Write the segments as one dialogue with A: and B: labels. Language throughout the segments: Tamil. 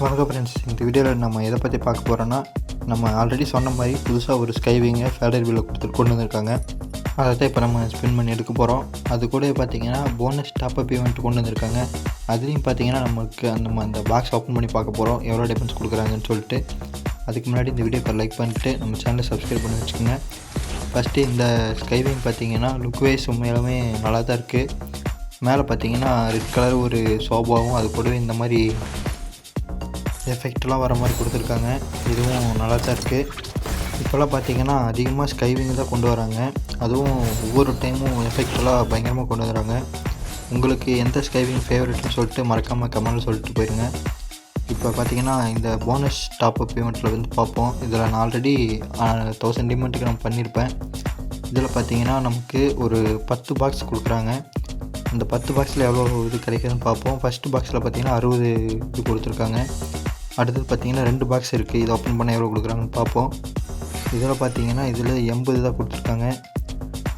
A: வணக்கம் ஃப்ரெண்ட்ஸ். இந்த வீடியோவில் நம்ம எதை பற்றி பார்க்க போகிறோன்னா, நம்ம ஆல்ரெடி சொன்ன மாதிரி புதுசாக ஒரு ஸ்கைவிங்கை ஃபேடர் வீலில் கொண்டு வந்திருக்காங்க. அதை தான் இப்போ நம்ம ஸ்பின் பண்ணி எடுக்க போகிறோம். அது கூட பார்த்தீங்கன்னா போனஸ் டாப்அப் ஈவெண்ட் கொண்டு வந்திருக்காங்க. அதுலேயும் பார்த்தீங்கன்னா நமக்கு அந்த பாக்ஸ் ஓப்பன் பண்ணி பார்க்க போகிறோம், எவ்வளோ டிஃபரன்ஸ் கொடுக்குறாங்கன்னு சொல்லிட்டு. அதுக்கு முன்னாடி இந்த வீடியோக்கு லைக் பண்ணிட்டு நம்ம சேனலை சப்ஸ்கிரைப் பண்ணி வச்சுக்கோங்க. ஃபஸ்ட்டு இந்த ஸ்கைவிங் பார்த்தீங்கன்னா லுக் வைஸ் உண்மையாலுமே நல்லா தான் இருக்குது. மேலே பார்த்தீங்கன்னா ரெட் கலர் ஒரு சோபாவும் அது கூடவே இந்த மாதிரி எஃபெக்ட்லாம் வர மாதிரி கொடுத்துருக்காங்க. இதுவும் நல்லா தான் இருக்குது. இப்போல்லாம் பார்த்தீங்கன்னா அதிகமாக ஸ்கைவிங் தான் கொண்டு வராங்க. அதுவும் ஒவ்வொரு டைமும் எஃபெக்டெல்லாம் பயங்கரமாக கொண்டு வராங்க. உங்களுக்கு எந்த ஸ்கைவிங் ஃபேவரட்னு சொல்லிட்டு மறக்காமல் கமெண்ட்டில் சொல்லிட்டு போயிருங்க. இப்போ பார்த்தீங்கன்னா இந்த போனஸ் டாப்அப் பேமெண்ட்டில் வந்து பார்ப்போம். இதில் நான் ஆல்ரெடி 1000 டிமெண்ட்டுக்கு நான் பண்ணியிருப்பேன். இதில் பார்த்தீங்கன்னா நமக்கு ஒரு 10 பாக்ஸ் கொடுக்குறாங்க. அந்த 10 பாக்ஸில் எவ்வளோ இது கிடைக்குதுன்னு பார்ப்போம். ஃபஸ்ட்டு பாக்ஸில் பார்த்தீங்கன்னா 60 இது கொடுத்துருக்காங்க. அடுத்தது பார்த்தீங்கன்னா 2 பாக்ஸ் இருக்குது. இதை ஓப்பன் பண்ண எவ்வளோ கொடுக்குறாங்கன்னு பார்ப்போம். இதில் பார்த்தீங்கன்னா இதில் 80 தான் கொடுத்துருக்காங்க.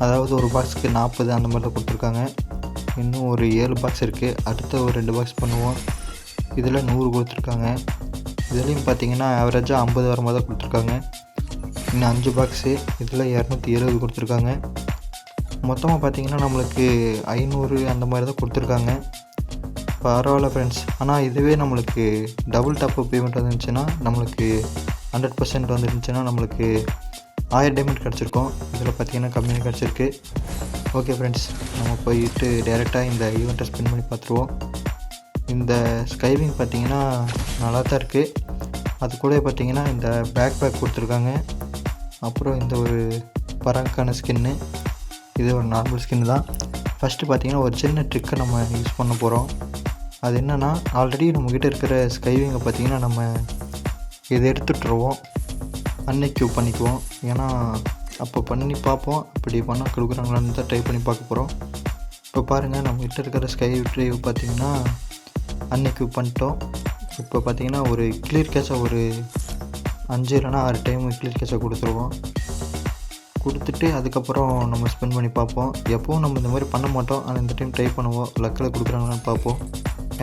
A: அதாவது ஒரு பாக்ஸுக்கு 40 அந்த மாதிரி தான் கொடுத்துருக்காங்க. இன்னும் ஒரு 7 பாக்ஸ் இருக்குது. அடுத்த ஒரு 2 பாக்ஸ் பண்ணுவோம். இதில் 100 கொடுத்துருக்காங்க. இதுலேயும் பார்த்தீங்கன்னா ஆவரேஜாக 50 வர மாதிரி தான் கொடுத்துருக்காங்க. இன்னும் 5 பாக்ஸு. இதில் 270 கொடுத்துருக்காங்க. மொத்தமாக பார்த்தீங்கன்னா நம்மளுக்கு 500 அந்த மாதிரி தான் கொடுத்துருக்காங்க. பரவாயில்ல ஃப்ரெண்ட்ஸ். ஆனால் இதுவே நம்மளுக்கு டபுள் டாப்அப் பேமெண்ட் வந்துருந்துச்சுன்னா, நம்மளுக்கு 100% வந்துருந்துச்சுன்னா நம்மளுக்கு 1000 டைமண்ட் கிடச்சிருக்கும். இதில் பார்த்தீங்கன்னா கம்மியாக கிடச்சிருக்கு. ஓகே ஃப்ரெண்ட்ஸ், நம்ம போயிட்டு டைரெக்டாக இந்த ஈவெண்ட்டை ஸ்பின் பண்ணி பார்த்துருவோம். இந்த ஸ்கைவிங் பார்த்தீங்கன்னா நல்லா தான் இருக்குது. அது கூட பார்த்தீங்கன்னா இந்த பேக் கொடுத்துருக்காங்க. அப்புறம் இந்த ஒரு பறக்கான ஸ்கின்னு, இது ஒரு நார்மல் ஸ்கின்னு தான். ஃபஸ்ட்டு பார்த்தீங்கன்னா ஒரு சின்ன ட்ரிக்கை நம்ம யூஸ் பண்ண போகிறோம். அது என்னென்னா, ஆல்ரெடி நம்மக்கிட்ட இருக்கிற ஸ்கைவிங்கை பார்த்திங்கன்னா நம்ம இதை எடுத்துகிட்ருவோம், அன்எக்யூப் பண்ணிக்குவோம். ஏன்னா அப்போ பண்ணி பார்ப்போம், அப்படி பண்ணால் கொடுக்குறாங்களான்னு தான் ட்ரை பண்ணி பார்க்க போகிறோம். இப்போ பாருங்கள், நம்மக்கிட்ட இருக்கிற ஸ்கை ட்ரைவ் பார்த்திங்கன்னா அன்எக்யூப் பண்ணிட்டோம். இப்போ பார்த்திங்கன்னா ஒரு கிளியர் கேட்சை ஒரு 5 இல்லைனா 6 டைம் கிளியர் கேட்சை கொடுத்துட்டு அதுக்கப்புறம் நம்ம ஸ்பெண்ட் பண்ணி பார்ப்போம். எப்போவும் நம்ம இந்த மாதிரி பண்ண மாட்டோம், ஆனால் இந்த டைம் ட்ரை பண்ணுவோம், லக்கில் கொடுக்குறாங்களான்னு பார்ப்போம்.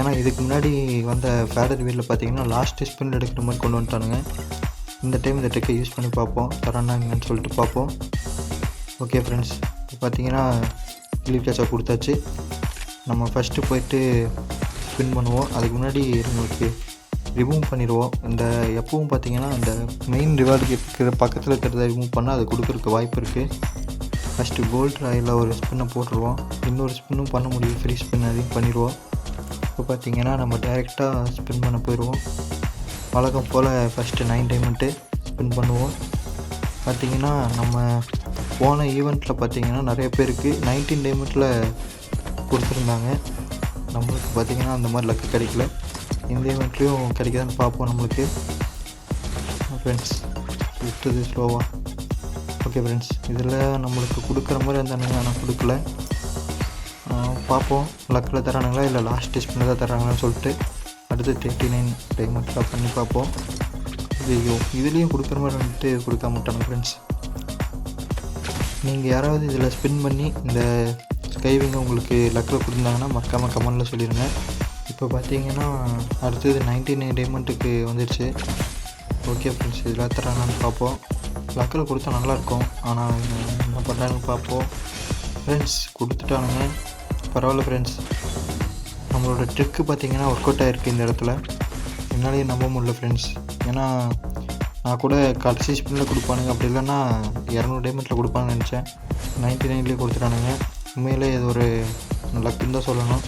A: ஏன்னா இதுக்கு முன்னாடி வந்த ஃபேடர் வீலில் பார்த்தீங்கன்னா லாஸ்ட்டு ஸ்பின் எடுக்கிற மாதிரி கொண்டு வந்துட்டானுங்க. இந்த டைம் இந்த ட்ரிக்கை யூஸ் பண்ணி பார்ப்போம், தரானாங்கன்னு சொல்லிட்டு பார்ப்போம். ஓகே ஃப்ரெண்ட்ஸ், இப்போ பார்த்தீங்கன்னா கிளியர் கேட்சை கொடுத்தாச்சு. நம்ம ஃபஸ்ட்டு போயிட்டு ஸ்பின் பண்ணுவோம். அதுக்கு முன்னாடி நம்மளுக்கு ரிமூவ் பண்ணிடுவோம். இந்த எப்பவும் பார்த்தீங்கன்னா இந்த மெயின் ரிவார்டுக்கு இருக்கிற பக்கத்தில் இருக்கிறத ரிமூவ் பண்ணால் அது கொடுக்குறதுக்கு வாய்ப்பு இருக்குது. ஃபஸ்ட்டு கோல்டு ராயில் ஒரு ஸ்பின்னை போட்டுருவோம். இன்னொரு ஸ்பின்னும் பண்ண முடியும், ஃப்ரீ ஸ்பின் அதையும் பண்ணிடுவோம். இப்போ பார்த்தீங்கன்னா நம்ம டைரெக்டாக ஸ்பின் பண்ண போயிடுவோம். வழக்கம் போல் ஃபஸ்ட்டு 9 டைமண்ட்டு ஸ்பின் பண்ணுவோம். பார்த்திங்கன்னா நம்ம போன ஈவெண்ட்டில் பார்த்திங்கன்னா நிறைய பேருக்கு 19 டைமண்ட்டில் கொடுத்துருந்தாங்க. நம்மளுக்கு பார்த்திங்கன்னா அந்த மாதிரி லக்கு கிடைக்கல. இந்த ஈவெண்ட்லேயும் கிடைக்குதான்னு பார்ப்போம். நம்மளுக்கு ஃப்ரெண்ட்ஸ் விட்டுது ஸ்லோவாக. ஓகே ஃப்ரெண்ட்ஸ், இதில் நம்மளுக்கு கொடுக்குற மாதிரி இருந்தானுங்க, ஆனால் கொடுக்கல. பார்ப்போம் லக்கில் தரானுங்களா இல்லை லாஸ்ட் ஸ்பின்னில் தான் தராங்களான்னு சொல்லிட்டு. அடுத்து 39 டைமண்ட்லாம் பண்ணி பார்ப்போம். ஐயோ, இதுலேயும் கொடுக்குற மாதிரி வந்துட்டு கொடுக்க மாட்டாங்க ஃப்ரெண்ட்ஸ். நீங்கள் யாராவது இதில் ஸ்பின் பண்ணி இந்த ஸ்கைவிங்கை உங்களுக்கு லக்கில் கொடுத்துருந்தாங்கன்னா மறக்காமல் கமெண்டில் சொல்லிடுங்க. இப்போ பார்த்தீங்கன்னா அடுத்தது 99 டைமண்ட்டுக்கு வந்துடுச்சு. ஓகே ஃப்ரெண்ட்ஸ், இதில் தராங்கன்னு பார்ப்போம். லக்கில் கொடுத்தா நல்லாயிருக்கும், ஆனால் என்ன பண்ணுறாங்கன்னு பார்ப்போம். ஃப்ரெண்ட்ஸ் கொடுத்துட்டானுங்க. பரவாயில்ல ஃப்ரெண்ட்ஸ், நம்மளோட ட்ரிக்கு பார்த்திங்கன்னா ஒர்க் அவுட் ஆகிருக்கு இந்த இடத்துல. என்னாலேயே நம்ப முடியல ஃப்ரெண்ட்ஸ். ஏன்னா நான் கூட கடைசி ஸ்பின்னில் கொடுப்பானுங்க, அப்படி இல்லைன்னா 200 டைமண்ட்டில் கொடுப்பாங்கன்னு நினச்சேன். 99லேயே கொடுத்துட்டானுங்க. உண்மையிலே இது ஒரு லக்குன்னு தான் சொல்லணும்.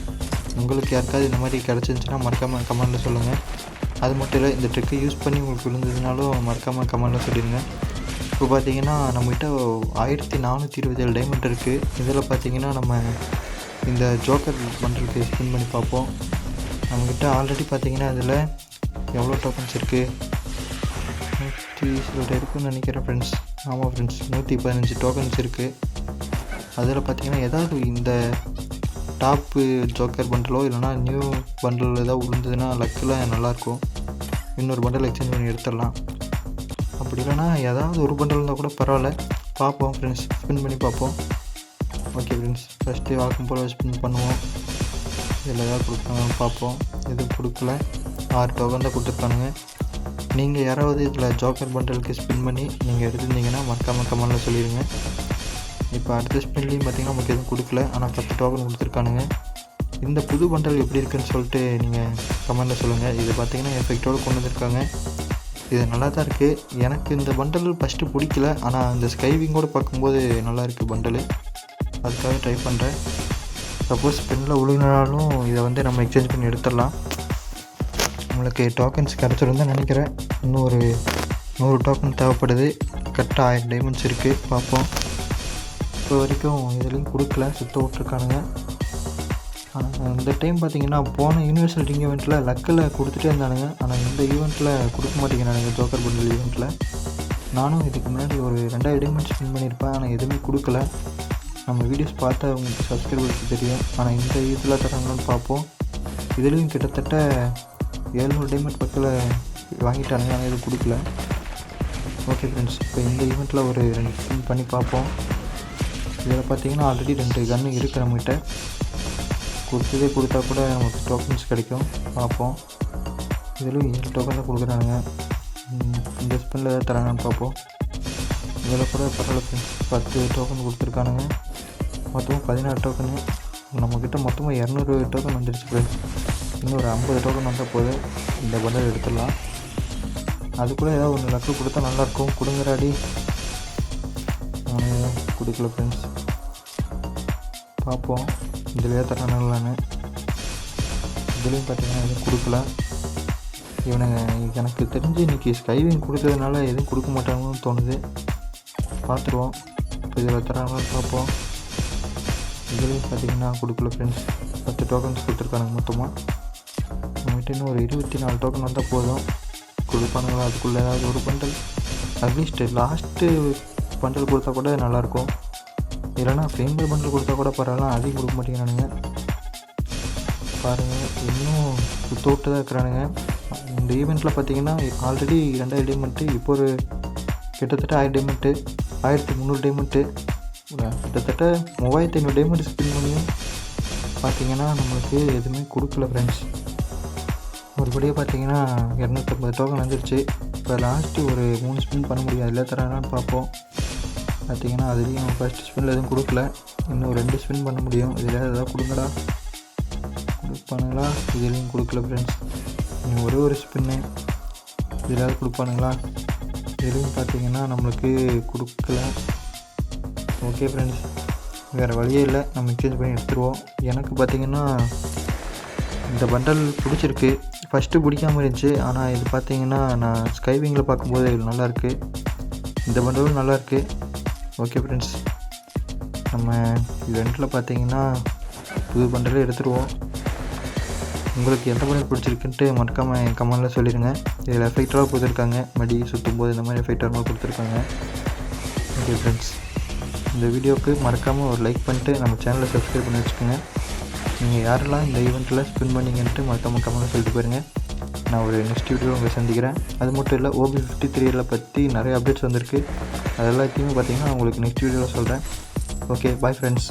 A: உங்களுக்கு யாருக்காவது இந்த மாதிரி கிடச்சிருந்துச்சின்னா மறக்காமல் கமெண்டில் சொல்லுங்கள். அது மட்டும் இல்லை, இந்த ட்ரிக்கை யூஸ் பண்ணி உங்களுக்கு விழுந்ததுனாலும் மறக்காமல் கமெண்டில் சொல்லிடுங்க. இப்போ பார்த்தீங்கன்னா நம்மகிட்ட 1427 டைமண்ட் இருக்குது. இதில் பார்த்தீங்கன்னா நம்ம இந்த ஜோக்கர் பண்டலுக்கு ஸ்பின் பண்ணி பார்ப்போம். நம்மக்கிட்ட ஆல்ரெடி பார்த்தீங்கன்னா இதில் எவ்வளோ டோக்கன்ஸ் இருக்குது, 100 இருக்குன்னு நினைக்கிறேன் ஃப்ரெண்ட்ஸ். ஆமாம் ஃப்ரெண்ட்ஸ், 115 டோக்கன்ஸ் இருக்குது. அதில் பார்த்தீங்கன்னா ஏதாவது இந்த டாப்பு ஜோக்கர் பண்டலோ இல்லைனா நியூ பண்டல் ஏதாவது விழுந்ததுன்னா லக்கில் நல்லாயிருக்கும். இன்னொரு பண்டல் எக்ஸ்சேஞ்ச் பண்ணி எடுத்துடலாம். அப்படி இல்லைனா ஏதாவது ஒரு பண்டல் இருந்தால் கூட பரவாயில்ல, பார்ப்போம் ஃப்ரெண்ட்ஸ், ஸ்பின் பண்ணி பார்ப்போம். ஓகே ஃப்ரெண்ட்ஸ், ஃபஸ்ட்டு வழக்கம் போல் ஸ்பின் பண்ணுவோம். இதில் ஏதாவது கொடுத்தாங்கன்னு பார்ப்போம். எதுவும் கொடுக்கல. 6 டோக்கன் தான் கொடுத்துருக்கானுங்க. நீங்கள் யாராவது இதில் ஜோக்கர் பண்டலுக்கு ஸ்பின் பண்ணி நீங்கள் எடுத்துருந்தீங்கன்னா மறக்காமல் கமெண்டில் சொல்லிடுங்க. இப்போ அடுத்த ஸ்பின்லேயும் பார்த்திங்கன்னா நமக்கு எதுவும் கொடுக்கல, ஆனால் 10 டோக்கன் கொடுத்துருக்கானுங்க. இந்த புது பண்டல் எப்படி இருக்குன்னு சொல்லிட்டு நீங்கள் கமெண்டில் சொல்லுங்கள். இது பார்த்திங்கன்னா எஃபெக்டோடு கொண்டு வந்திருக்காங்க. இது நல்லா தான் இருக்குது. எனக்கு இந்த பண்டல் ஃபஸ்ட்டு பிடிக்கல, ஆனால் இந்த ஸ்கைவிங்கோடு பார்க்கும்போது நல்லா இருக்குது பண்டலு. அதுக்காக ட்ரை பண்ணுறேன். சப்போஸ் ஸ்பின்னில் விழுகினாலும் இதை வந்து நம்ம எக்ஸ்சேஞ்ச் பண்ணி எடுத்துடலாம். நம்மளுக்கு டோக்கன்ஸ் கிடச்சிரும் தான் நினைக்கிறேன். இன்னும் ஒரு 100 டோக்கன் தேவைப்படுது. கரெக்டாக 1000 டைமண்ட்ஸ் இருக்குது. பார்ப்போம். இப்போ வரைக்கும் இதுலேயும் கொடுக்கல, சுத்த விட்ருக்கானுங்க. ஆனால் இந்த டைம் பார்த்திங்கன்னா போன யூனிவர்சல் ரிங் ஈவெண்ட்டில் லக்கில் கொடுத்துட்டே இருந்தானுங்க. ஆனால் இந்த ஈவெண்ட்டில் கொடுக்க மாட்டேங்கிறானுங்க ஜோக்கர் பண்டல் ஈவெண்ட்டில். நானும் இதுக்கு முன்னாடி ஒரு 2000 டைமண்ட்ஸ் ஸ்பின் பண்ணியிருப்பேன், ஆனால் எதுவுமே கொடுக்கல. நம்ம வீடியோஸ் பார்த்தா உங்களுக்கு சப்ஸ்கிரைபருக்கு தெரியும். ஆனால் இந்த இதில் தராங்கன்னு பார்ப்போம். இதுலேயும் கிட்டத்தட்ட 700 டைமண்ட் பக்கத்தில் வாங்கிட்டானுங்க, ஆனால் எதுவும் கொடுக்கல. ஓகே ஃப்ரெண்ட்ஸ், இப்போ இந்த ஈவெண்ட்டில் ஒரு 2 ஸ்பின் பண்ணி பார்ப்போம். இதில் பார்த்திங்கன்னா ஆல்ரெடி 2 கன்று இருக்குது நம்மகிட்ட. கொடுத்தா கூட நமக்கு டோக்கன்ஸ் கிடைக்கும். பார்ப்போம். இதிலும் 7 டோக்கன் தான் கொடுக்குறானுங்க. இந்த ஸ்பின்னில் எதாவது தராங்கன்னு பார்ப்போம். இதில் கூட பரவாயில்ல ஃப்ரெண்ட்ஸ், 10 டோக்கன் கொடுத்துருக்கானுங்க. மொத்தமாக 16 டோக்கனு. நம்மக்கிட்ட மொத்தமாக 200 டோக்கன் வந்துடுச்சு ஃப்ரெண்ட்ஸ். இன்னும் ஒரு 50 டோக்கன் வந்தால் போது இந்த பண்டல் எடுத்துடலாம். அதுக்குள்ளே ஏதாவது ஒன்று லக்கு கொடுத்தா நல்லாயிருக்கும். கொடுங்கடாடி. கொடுக்கல ஃப்ரெண்ட்ஸ். பார்ப்போம் இதுலேயே தரணும்லான்னு. இதுலேயும் பார்த்திங்கன்னா எதுவும் கொடுக்கல. இவனுங்க எனக்கு தெரிஞ்சு இன்றைக்கி ஸ்கைவிங் கொடுத்ததுனால எதுவும் கொடுக்க மாட்டாங்கன்னு தோணுது. பார்த்துருவோம். இப்போ இதில் தராங்கன்னு பார்ப்போம். இதுலேயும் பார்த்திங்கன்னா கொடுக்கல ஃப்ரெண்ட்ஸ். 10 டோக்கன்ஸ் கொடுத்துருக்கானுங்க மொத்தமாக. நம்மகிட்ட இன்னும் ஒரு 24 டோக்கன் வந்தால் போதும். கொடுப்பானுங்களா அதுக்குள்ளே ஏதாவது ஒரு பண்டல், அட்லீஸ்ட்டு லாஸ்ட்டு பண்டல் கொடுத்தா கூட நல்லாயிருக்கும். இல்லைனா ஃபேமல் பண்டல் கொடுத்தா கூட பரவாயில்ல, அதையும் கொடுக்க மாட்டேங்கிறானுங்க. பாருங்கள், இன்னும் சுத்தோட்டு தான் இருக்கிறானுங்க. இந்த ஈவெண்ட்டில் பார்த்திங்கன்னா ஆல்ரெடி 2000 டைமண்ட்டு, இப்போ ஒரு கிட்டத்தட்ட 1000 டைமண்ட்டு, 1300 டைமண்ட்டு, கிட்டத்தட்ட 3500 டைமண்ட் ஸ்பின் பண்ணியும் பார்த்திங்கன்னா நம்மளுக்கு எதுவுமே கொடுக்கல ஃப்ரெண்ட்ஸ். ஒருபடியாக பார்த்திங்கன்னா 250 டோக்கன் வந்துடுச்சு. இப்போ லாஸ்ட்டு ஒரு 3 ஸ்பின் பண்ண முடியும். அதில் தராங்கன்னு பார்ப்போம். பார்த்திங்கன்னா அதுலேயும் ஃபஸ்ட்டு ஸ்பின்னில் எதுவும் கொடுக்கல. இன்னும் 2 ஸ்பின் பண்ண முடியும். இதில் எதாவது கொடுங்கடா. கொடுப்பானுங்களா? இதுலேயும் கொடுக்கல ஃப்ரெண்ட்ஸ். இன்னும் ஒரு ஸ்பின்னு. இதில் கொடுப்பானுங்களா? இதுலேயும் பார்த்திங்கன்னா நம்மளுக்கு கொடுக்கல. ஓகே ஃப்ரெண்ட்ஸ், வேறு வழியே இல்லை, நம்ம எக்ஸ்சேஞ்ச் பண்ணி எடுத்துருவோம். எனக்கு பார்த்திங்கன்னா இந்த பண்டல் பிடிச்சிருக்கு. ஃபஸ்ட்டு பிடிக்காமல் இருந்துச்சு, ஆனால் இது பார்த்திங்கன்னா நான் ஸ்கைவிங்கில் பார்க்கும்போது இது நல்லாயிருக்கு. இந்த பண்டலும் நல்லாயிருக்கு. ஓகே ஃப்ரெண்ட்ஸ், நம்ம இது 2ல் பார்த்திங்கன்னா புது பண்டலே எடுத்துருவோம். உங்களுக்கு எந்த பண்டல் பிடிச்சிருக்குன்ட்டு மறக்காமல் கமெண்டில் சொல்லிடுங்க. இதில் எஃபெக்டராக கொடுத்துருக்காங்க. மடி சுற்றும் போது இந்த மாதிரி எஃபெக்டராக கொடுத்துருக்காங்க. ஓகே ஃப்ரெண்ட்ஸ், இந்த வீடியோவுக்கு மறக்காமல் ஒரு லைக் பண்ணிட்டு நம்ம சேனலை சப்ஸ்கிரைப் பண்ணி வச்சுக்கோங்க. நீங்கள் யாரெல்லாம் இந்த ஈவெண்ட்டில் ஸ்பின் பண்ணிங்கன்ட்டு மறக்காமல் கமெண்டில் சொல்லிட்டு போயிருங்க. நான் ஒரு நெக்ஸ்ட் வீடியோ உங்களை சந்திக்கிறேன். அது மட்டும் இல்லை, OB53 பற்றி நிறைய அப்டேட்ஸ் வந்திருக்கு. அது எல்லாத்தையுமே பார்த்திங்கன்னா உங்களுக்கு நெக்ஸ்ட் வீடியோவில் சொல்கிறேன். Okay, bye friends.